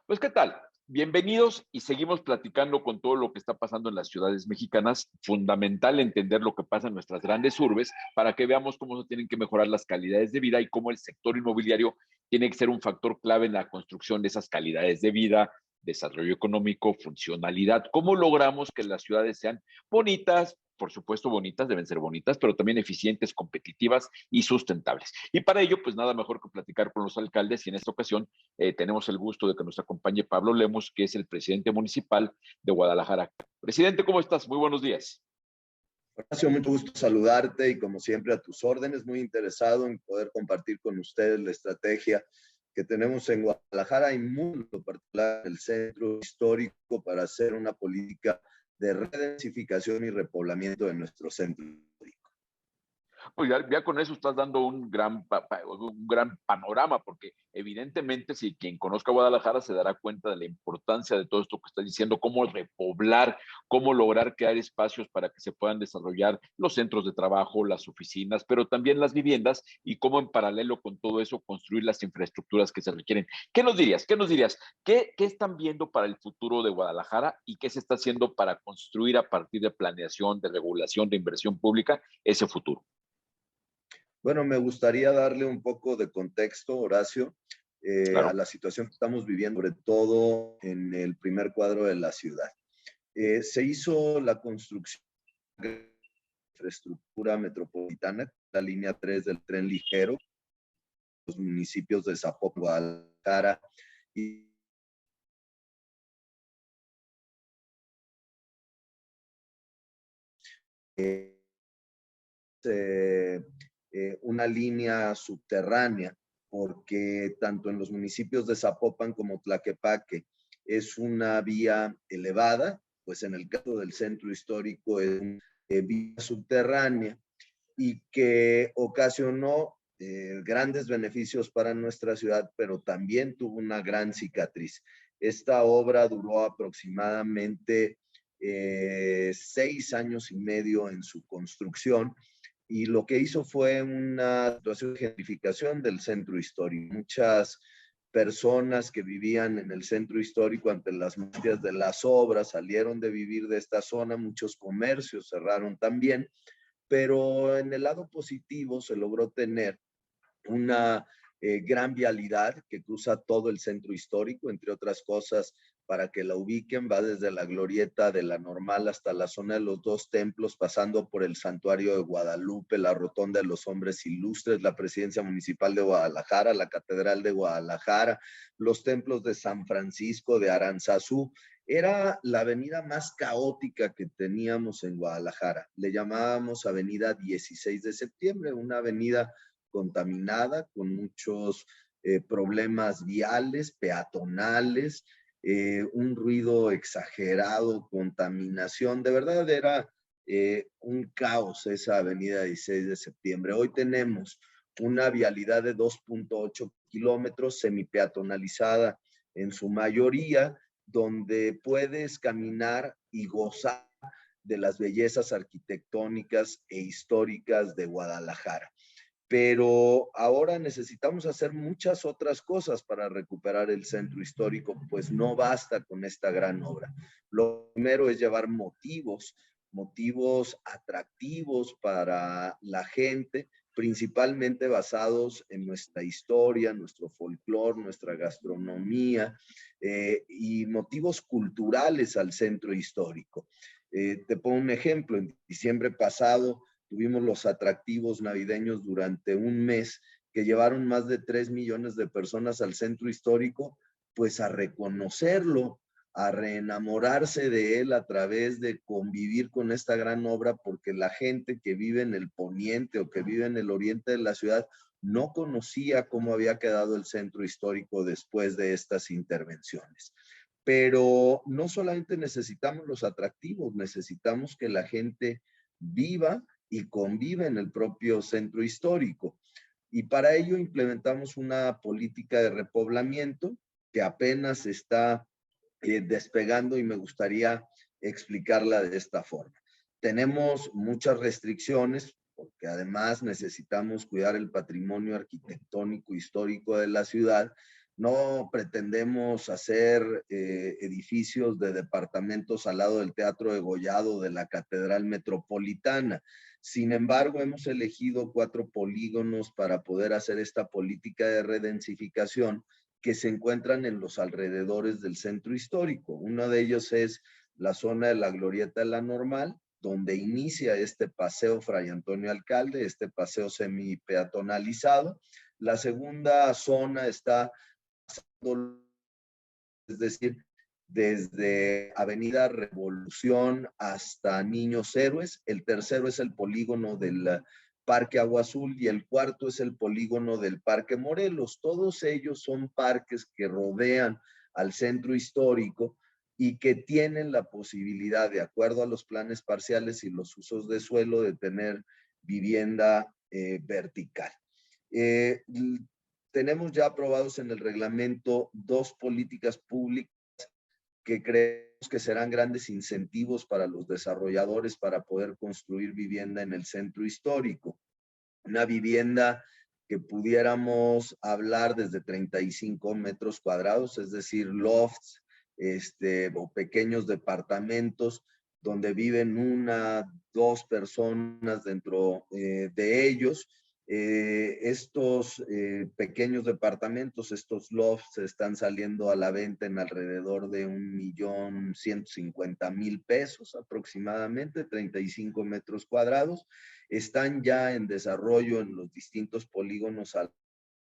Pues, ¿qué tal? Bienvenidos y seguimos platicando con todo lo que está pasando en las ciudades mexicanas. Fundamental entender lo que pasa en nuestras grandes urbes para que veamos cómo se tienen que mejorar las calidades de vida y cómo el sector inmobiliario tiene que ser un factor clave en la construcción de esas calidades de vida, desarrollo económico, funcionalidad. ¿Cómo logramos que las ciudades sean bonitas? Por supuesto, bonitas, deben ser bonitas, pero también eficientes, competitivas y sustentables. Y para ello, pues nada mejor que platicar con los alcaldes y en esta ocasión tenemos el gusto de que nos acompañe Pablo Lemos, que es el presidente municipal de Guadalajara. Presidente, ¿cómo estás? Muy buenos días. Horacio, mucho gusto saludarte y como siempre a tus órdenes, muy interesado en poder compartir con ustedes la estrategia que tenemos en Guadalajara y muy en particular el centro histórico para hacer una política de redensificación y repoblamiento de nuestro centro histórico. Pues ya con eso estás dando un gran panorama, porque evidentemente si quien conozca Guadalajara se dará cuenta de la importancia de todo esto que estás diciendo, cómo repoblar, cómo lograr crear espacios para que se puedan desarrollar los centros de trabajo, las oficinas, pero también las viviendas y cómo en paralelo con todo eso construir las infraestructuras que se requieren. ¿Qué nos dirías? ¿Qué nos dirías? ¿Qué están viendo para el futuro de Guadalajara y qué se está haciendo para construir a partir de planeación, de regulación, de inversión pública ese futuro? Bueno, me gustaría darle un poco de contexto, Horacio, a Claro. la situación que estamos viviendo, sobre todo en el primer cuadro de la ciudad. Se hizo la construcción de infraestructura metropolitana, la línea 3 del tren ligero, los municipios de Zapopan, Guadalajara y eh, una línea subterránea, porque tanto en los municipios de Zapopan como Tlaquepaque es una vía elevada, pues en el caso del centro histórico es una vía subterránea y que ocasionó grandes beneficios para nuestra ciudad, pero también tuvo una gran cicatriz. Esta obra duró aproximadamente 6 años y medio en su construcción y lo que hizo fue una situación de gentrificación del centro histórico. Muchas personas que vivían en el centro histórico ante las molestias de las obras salieron de vivir de esta zona, muchos comercios cerraron también, pero en el lado positivo se logró tener una gran vialidad que cruza todo el centro histórico, entre otras cosas, para que la ubiquen, va desde la glorieta de la Normal hasta la zona de los dos templos, pasando por el santuario de Guadalupe, la rotonda de los hombres ilustres, la presidencia municipal de Guadalajara, la catedral de Guadalajara, los templos de San Francisco, de Aranzazú. Era la avenida más caótica que teníamos en Guadalajara. Le llamábamos Avenida 16 de Septiembre, una avenida contaminada, con muchos problemas viales, peatonales, un ruido exagerado, contaminación. De verdad era un caos esa avenida 16 de septiembre. Hoy tenemos una vialidad de 2.8 kilómetros semipeatonalizada en su mayoría, donde puedes caminar y gozar de las bellezas arquitectónicas e históricas de Guadalajara. Pero ahora necesitamos hacer muchas otras cosas para recuperar el centro histórico, pues no basta con esta gran obra. Lo primero es llevar motivos atractivos para la gente, principalmente basados en nuestra historia, nuestro folclore, nuestra gastronomía y motivos culturales al centro histórico. Te pongo un ejemplo, en diciembre pasado tuvimos los atractivos navideños durante un mes que llevaron más de 3 millones de personas al centro histórico, pues a reconocerlo, a reenamorarse de él a través de convivir con esta gran obra, porque la gente que vive en el poniente o que vive en el oriente de la ciudad no conocía cómo había quedado el centro histórico después de estas intervenciones. Pero no solamente necesitamos los atractivos, necesitamos que la gente viva y convive en el propio centro histórico. Y para ello implementamos una política de repoblamiento que apenas está despegando y me gustaría explicarla de esta forma. Tenemos muchas restricciones porque además necesitamos cuidar el patrimonio arquitectónico histórico de la ciudad, No pretendemos hacer edificios de departamentos al lado del Teatro Degollado de la Catedral Metropolitana. Sin embargo, hemos elegido 4 polígonos para poder hacer esta política de redensificación que se encuentran en los alrededores del centro histórico. Uno de ellos es la zona de la Glorieta de la Normal, donde inicia este paseo Fray Antonio Alcalde, este paseo semi-peatonalizado. La segunda zona está, es decir, desde Avenida Revolución hasta Niños Héroes. El tercero es el polígono del Parque Agua Azul y el cuarto es el polígono del Parque Morelos. Todos ellos son parques que rodean al centro histórico y que tienen la posibilidad, de acuerdo a los planes parciales y los usos de suelo, de tener vivienda vertical. Tenemos ya aprobados en el reglamento 2 políticas públicas que creemos que serán grandes incentivos para los desarrolladores para poder construir vivienda en el centro histórico. Una vivienda que pudiéramos hablar desde 35 metros cuadrados, es decir, lofts o pequeños departamentos donde viven 1, 2 personas dentro de ellos. Estos pequeños departamentos, estos lofts, están saliendo a la venta en alrededor de 1.150.000 pesos aproximadamente, 35 metros cuadrados. Están ya en desarrollo en los distintos polígonos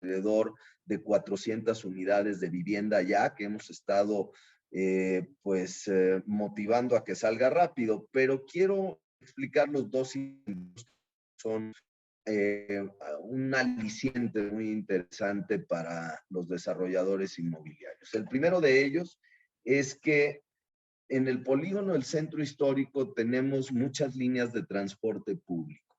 alrededor de 400 unidades de vivienda ya que hemos estado motivando a que salga rápido, pero quiero explicar los 2 son un aliciente muy interesante para los desarrolladores inmobiliarios. El primero de ellos es que en el polígono del centro histórico tenemos muchas líneas de transporte público.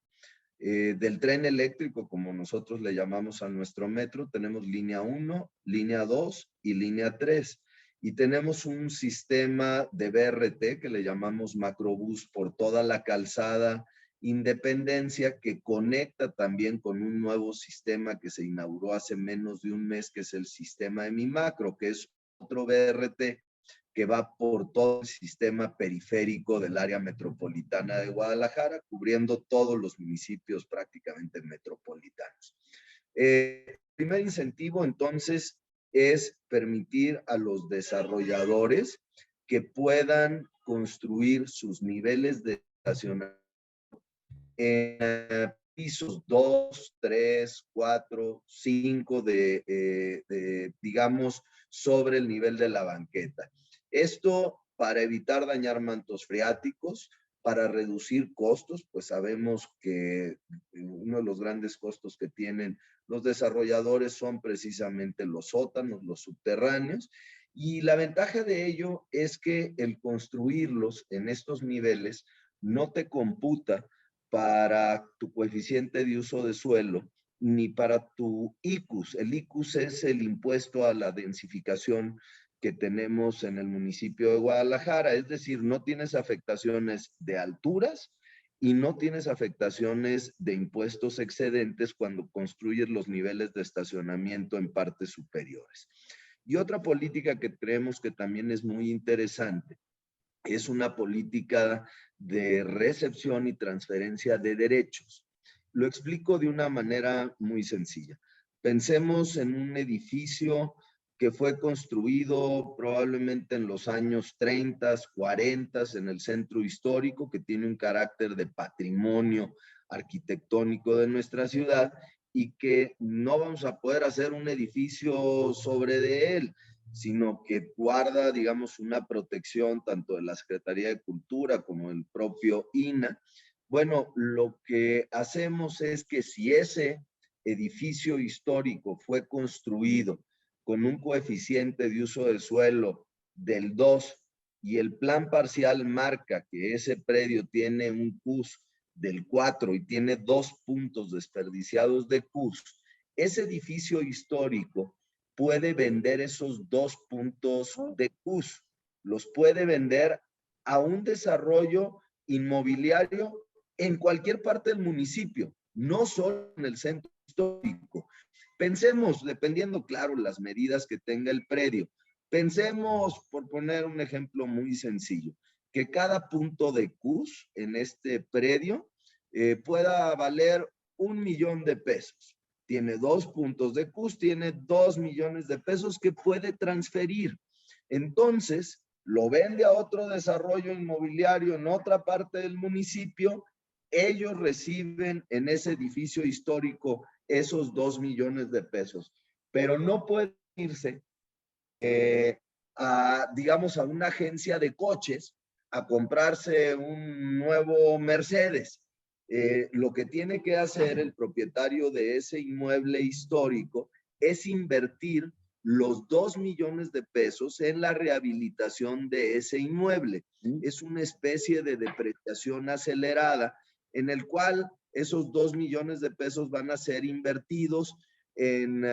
Del tren eléctrico, como nosotros le llamamos a nuestro metro, tenemos línea 1, línea 2 y línea 3. Y tenemos un sistema de BRT que le llamamos macrobús por toda la calzada Independencia, que conecta también con un nuevo sistema que se inauguró hace menos de un mes, que es el sistema de Mi Macro, que es otro BRT que va por todo el sistema periférico del área metropolitana de Guadalajara, cubriendo todos los municipios prácticamente metropolitanos. El primer incentivo, entonces, es permitir a los desarrolladores que puedan construir sus niveles de estacionamiento en pisos 2, 3, 4, 5 digamos, sobre el nivel de la banqueta. Esto para evitar dañar mantos freáticos, para reducir costos, pues sabemos que uno de los grandes costos que tienen los desarrolladores son precisamente los sótanos, los subterráneos, y la ventaja de ello es que el construirlos en estos niveles no te computa para tu coeficiente de uso de suelo, ni para tu ICUS. El ICUS es el impuesto a la densificación que tenemos en el municipio de Guadalajara, es decir, no tienes afectaciones de alturas y no tienes afectaciones de impuestos excedentes cuando construyes los niveles de estacionamiento en partes superiores. Y otra política que creemos que también es muy interesante es una política de recepción y transferencia de derechos. Lo explico de una manera muy sencilla. Pensemos en un edificio que fue construido probablemente en los años 30, 40 en el centro histórico, que tiene un carácter de patrimonio arquitectónico de nuestra ciudad y que no vamos a poder hacer un edificio sobre de él, sino que guarda, digamos, una protección tanto de la Secretaría de Cultura como del propio INAH. Bueno, lo que hacemos es que si ese edificio histórico fue construido con un coeficiente de uso del suelo del 2 y el plan parcial marca que ese predio tiene un CUS del 4 y tiene 2 puntos desperdiciados de CUS, ese edificio histórico puede vender esos 2 puntos de CUS, los puede vender a un desarrollo inmobiliario en cualquier parte del municipio, no solo en el centro histórico. Pensemos, dependiendo, claro, las medidas que tenga el predio. Pensemos, por poner un ejemplo muy sencillo, que cada punto de CUS en este predio pueda valer 1 millón de pesos. Tiene 2 puntos de CUS, tiene 2 millones de pesos que puede transferir. Entonces, lo vende a otro desarrollo inmobiliario en otra parte del municipio, ellos reciben en ese edificio histórico esos 2 millones de pesos, pero no pueden irse digamos, a una agencia de coches a comprarse un nuevo Mercedes. Lo que tiene que hacer el propietario de ese inmueble histórico es invertir los 2 millones de pesos en la rehabilitación de ese inmueble. Es una especie de depreciación acelerada en el cual esos 2 millones de pesos van a ser invertidos en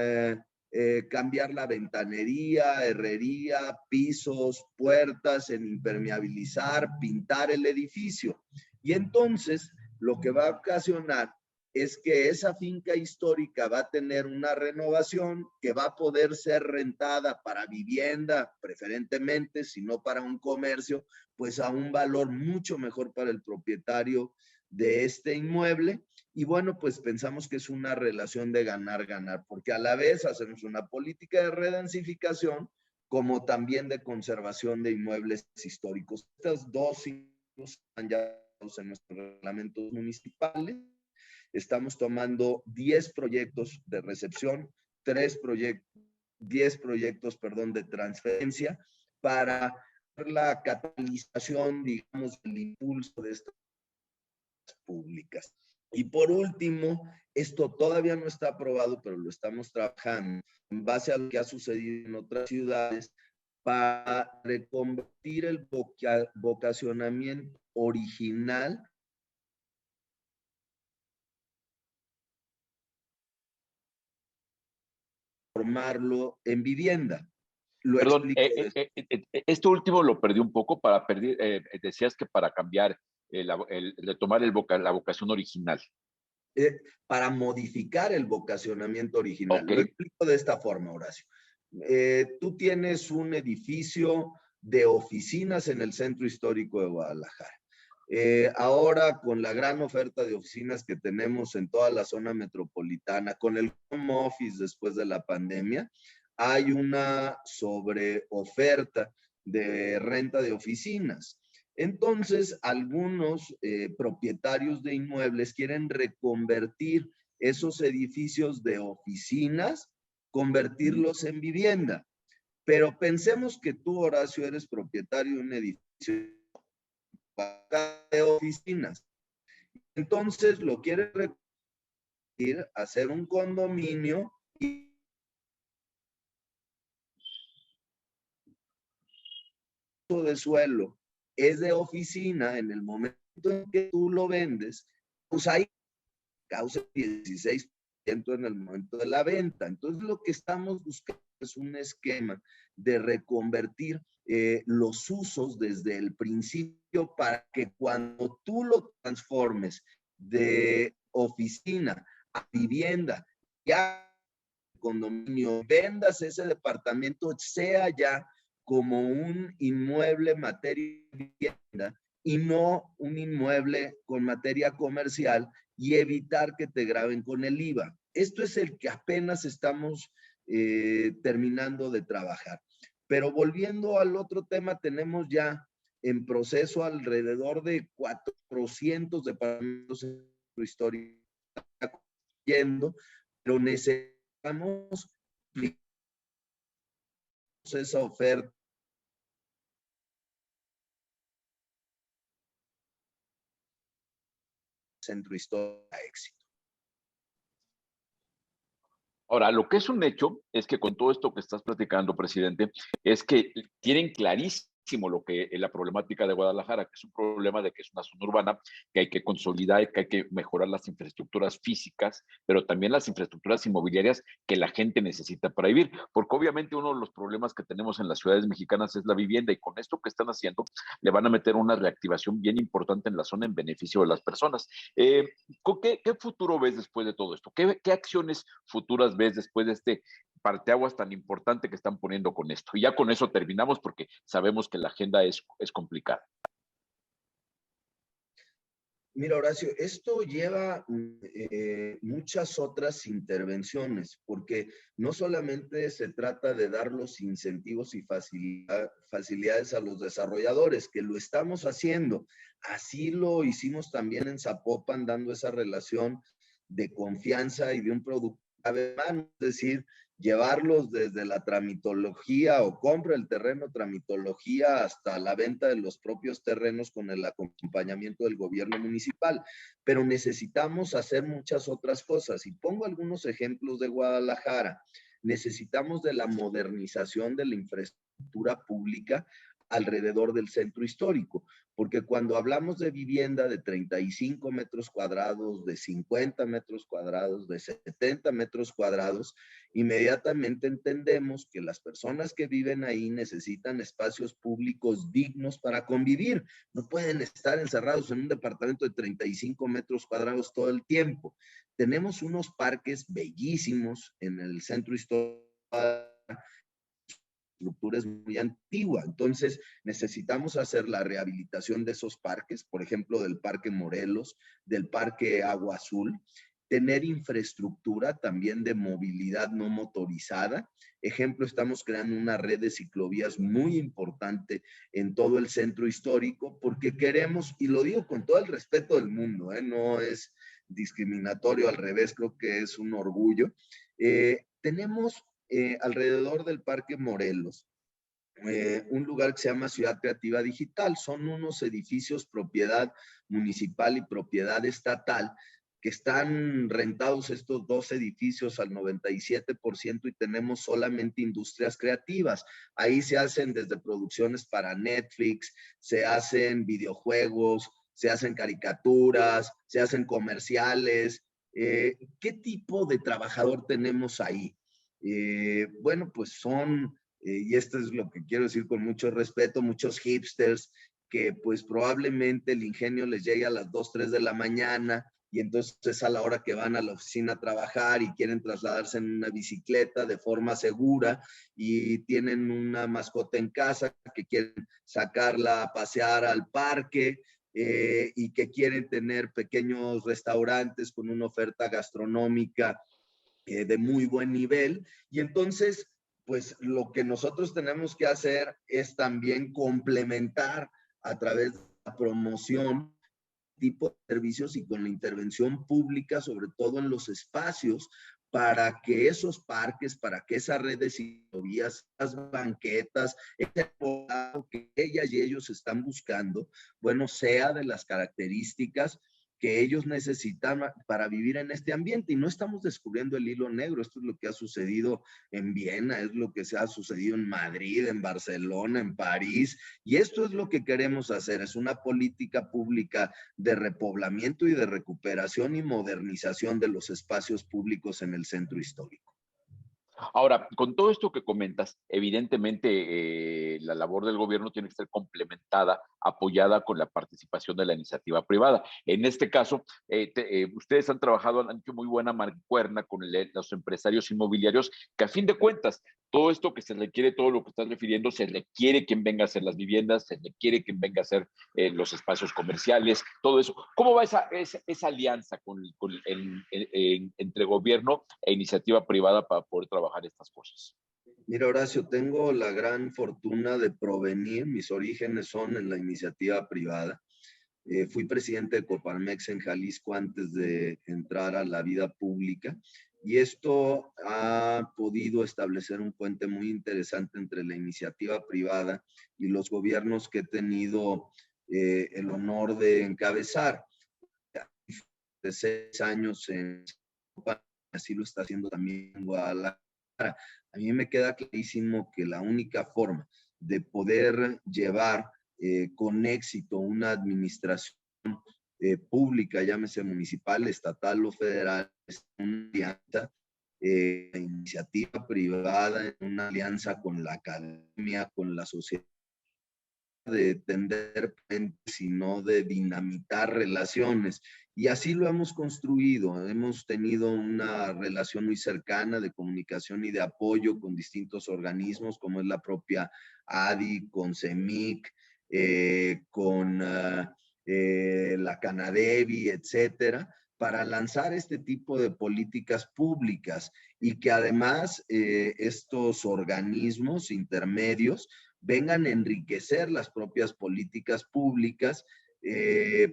cambiar la ventanería, herrería, pisos, puertas, en impermeabilizar, pintar el edificio. Y entonces lo que va a ocasionar es que esa finca histórica va a tener una renovación que va a poder ser rentada para vivienda, preferentemente, si no para un comercio, pues a un valor mucho mejor para el propietario de este inmueble. Y bueno, pues pensamos que es una relación de ganar-ganar, porque a la vez hacemos una política de redensificación como también de conservación de inmuebles históricos. Estas dos están ya en nuestros reglamentos municipales. Estamos tomando 10 proyectos de recepción, 10 proyectos, de transferencia para la catalización, digamos, el impulso de estas públicas. Y por último, esto todavía no está aprobado, pero lo estamos trabajando en base a lo que ha sucedido en otras ciudades para reconvertir el vocacionamiento original formarlo en vivienda. Lo Perdón, explico. esto último lo perdí un poco para perder, decías que para cambiar, retomar la vocación original. Para modificar el vocacionamiento original. Ok. Lo explico de esta forma, Horacio. Tú tienes un edificio de oficinas en el centro histórico de Guadalajara. Ahora, con la gran oferta de oficinas que tenemos en toda la zona metropolitana, con el home office después de la pandemia, hay una sobreoferta de renta de oficinas. Entonces, algunos propietarios de inmuebles quieren reconvertir esos edificios de oficinas, convertirlos en vivienda. Pero pensemos que tú, Horacio, eres propietario de un edificio de oficinas. Entonces, lo quieres reconvertir, hacer un condominio y de suelo es de oficina. En el momento en que tú lo vendes, pues ahí causa 16% en el momento de la venta. Entonces, lo que estamos buscando es un esquema de reconvertir los usos desde el principio para que cuando tú lo transformes de oficina a vivienda, ya condominio, vendas ese departamento, sea ya como un inmueble materia de vivienda y no un inmueble con materia comercial, y evitar que te graben con el IVA. Esto es el que apenas estamos terminando de trabajar. Pero volviendo al otro tema, tenemos ya en proceso alrededor de 400 departamentos en nuestra historia, pero necesitamos esa oferta. Centro Histórico a éxito. Ahora, lo que es un hecho es que con todo esto que estás platicando, presidente, es que tienen clarísimo lo que la problemática de Guadalajara, que es un problema de que es una zona urbana, que hay que consolidar, que hay que mejorar las infraestructuras físicas, pero también las infraestructuras inmobiliarias que la gente necesita para vivir, porque obviamente uno de los problemas que tenemos en las ciudades mexicanas es la vivienda, y con esto que están haciendo le van a meter una reactivación bien importante en la zona en beneficio de las personas. ¿Qué futuro ves después de todo esto? ¿Qué acciones futuras ves después de este parteaguas tan importante que están poniendo con esto? Y ya con eso terminamos porque sabemos que la agenda es complicada. Mira, Horacio, esto lleva muchas otras intervenciones, porque no solamente se trata de dar los incentivos y facilidades a los desarrolladores, que lo estamos haciendo. Así lo hicimos también en Zapopan, dando esa relación de confianza y de un producto de mano, es decir, llevarlos desde la tramitología o compra del terreno, tramitología, hasta la venta de los propios terrenos con el acompañamiento del gobierno municipal. Pero necesitamos hacer muchas otras cosas. Y pongo algunos ejemplos de Guadalajara. Necesitamos de la modernización de la infraestructura pública alrededor del centro histórico, porque cuando hablamos de vivienda de 35 metros cuadrados, de 50 metros cuadrados, de 70 metros cuadrados, inmediatamente entendemos que las personas que viven ahí necesitan espacios públicos dignos para convivir. No pueden estar encerrados en un departamento de 35 metros cuadrados todo el tiempo. Tenemos unos parques bellísimos en el centro histórico, estructura es muy antigua, entonces necesitamos hacer la rehabilitación de esos parques, por ejemplo, del Parque Morelos, del Parque Agua Azul, tener infraestructura también de movilidad no motorizada. Ejemplo, estamos creando una red de ciclovías muy importante en todo el centro histórico porque queremos, y lo digo con todo el respeto del mundo, no es discriminatorio, al revés, creo que es un orgullo. Tenemos alrededor del Parque Morelos un lugar que se llama Ciudad Creativa Digital. Son unos edificios propiedad municipal y propiedad estatal que están rentados estos dos edificios al 97% y tenemos solamente industrias creativas. Ahí se hacen desde producciones para Netflix, se hacen videojuegos, se hacen caricaturas, se hacen comerciales. ¿Qué tipo de trabajador tenemos ahí? Bueno, pues son y esto es lo que quiero decir con mucho respeto, muchos hipsters que pues probablemente el ingenio les llegue a las 2, 3 de la mañana y entonces es a la hora que van a la oficina a trabajar y quieren trasladarse en una bicicleta de forma segura y tienen una mascota en casa que quieren sacarla a pasear al parque y que quieren tener pequeños restaurantes con una oferta gastronómica de muy buen nivel. Y entonces, pues lo que nosotros tenemos que hacer es también complementar a través de la promoción tipo de servicios y con la intervención pública, sobre todo en los espacios, para que esos parques, para que esa red de ciclovías, las banquetas, ese que ellas y ellos están buscando, bueno, sea de las características que ellos necesitan para vivir en este ambiente. Y no estamos descubriendo el hilo negro, esto es lo que ha sucedido en Viena, es lo que se ha sucedido en Madrid, en Barcelona, en París, y esto es lo que queremos hacer, es una política pública de repoblamiento y de recuperación y modernización de los espacios públicos en el centro histórico. Ahora, con todo esto que comentas, evidentemente la labor del gobierno tiene que ser complementada, apoyada con la participación de la iniciativa privada. En este caso, ustedes han trabajado, han hecho muy buena mancuerna con los empresarios inmobiliarios, que a fin de cuentas, todo esto que se requiere, todo lo que estás refiriendo, se requiere quien venga a hacer las viviendas, se requiere quien venga a hacer los espacios comerciales, todo eso. ¿Cómo va esa alianza entre gobierno e iniciativa privada para poder trabajar estas cosas? Mira, Horacio, tengo la gran fortuna de provenir, mis orígenes son en la iniciativa privada. Fui presidente de Coparmex en Jalisco antes de entrar a la vida pública y esto ha podido establecer un puente muy interesante entre la iniciativa privada y los gobiernos que he tenido el honor de encabezar. De 6 años en así lo está haciendo también en Guadalajara. A mí me queda clarísimo que la única forma de poder llevar con éxito una administración pública, llámese municipal, estatal o federal, una alianza, iniciativa privada, en una alianza con la academia, con la sociedad, de tender puentes, sino de dinamitar relaciones. Y así lo hemos construido. Hemos tenido una relación muy cercana de comunicación y de apoyo con distintos organismos, como es la propia ADI, con CEMIC, con la Canadevi, etcétera, para lanzar este tipo de políticas públicas y que además estos organismos intermedios vengan a enriquecer las propias políticas públicas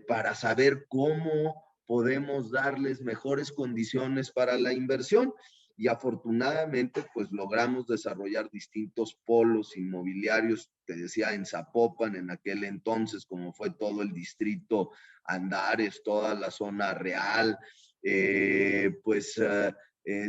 para saber cómo podemos darles mejores condiciones para la inversión. Y afortunadamente, pues logramos desarrollar distintos polos inmobiliarios, te decía, en Zapopan, en aquel entonces, como fue todo el distrito Andares, toda la zona real,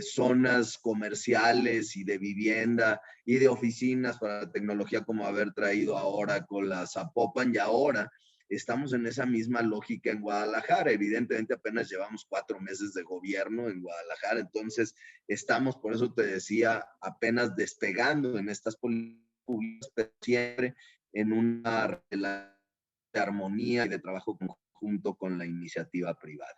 zonas comerciales y de vivienda y de oficinas para la tecnología, como haber traído ahora con la Zapopan, y ahora estamos en esa misma lógica en Guadalajara. Evidentemente apenas llevamos 4 meses de gobierno en Guadalajara, entonces estamos, por eso te decía, apenas despegando en estas políticas públicas, pero siempre en una relación de armonía y de trabajo conjunto con la iniciativa privada.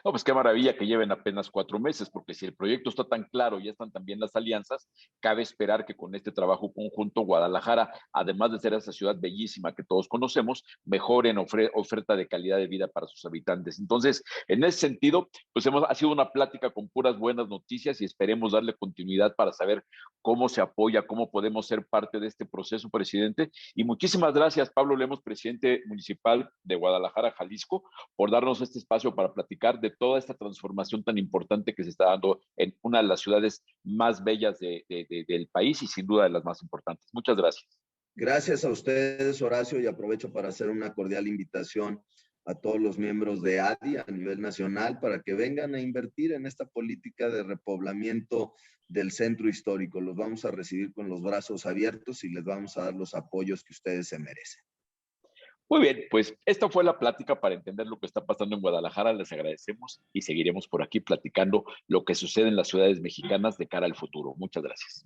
No, pues qué maravilla que lleven apenas 4 meses, porque si el proyecto está tan claro, ya están también las alianzas, cabe esperar que con este trabajo conjunto Guadalajara, además de ser esa ciudad bellísima que todos conocemos, mejoren oferta de calidad de vida para sus habitantes. Entonces, en ese sentido, pues ha sido una plática con puras buenas noticias y esperemos darle continuidad para saber cómo se apoya, cómo podemos ser parte de este proceso, presidente. Y muchísimas gracias, Pablo Lemos, presidente municipal de Guadalajara, Jalisco, por darnos este espacio para platicar de toda esta transformación tan importante que se está dando en una de las ciudades más bellas del país y sin duda de las más importantes. Muchas gracias. Gracias a ustedes, Horacio, y aprovecho para hacer una cordial invitación a todos los miembros de ADI a nivel nacional para que vengan a invertir en esta política de repoblamiento del centro histórico. Los vamos a recibir con los brazos abiertos y les vamos a dar los apoyos que ustedes se merecen. Muy bien, pues esta fue la plática para entender lo que está pasando en Guadalajara. Les agradecemos y seguiremos por aquí platicando lo que sucede en las ciudades mexicanas de cara al futuro. Muchas gracias.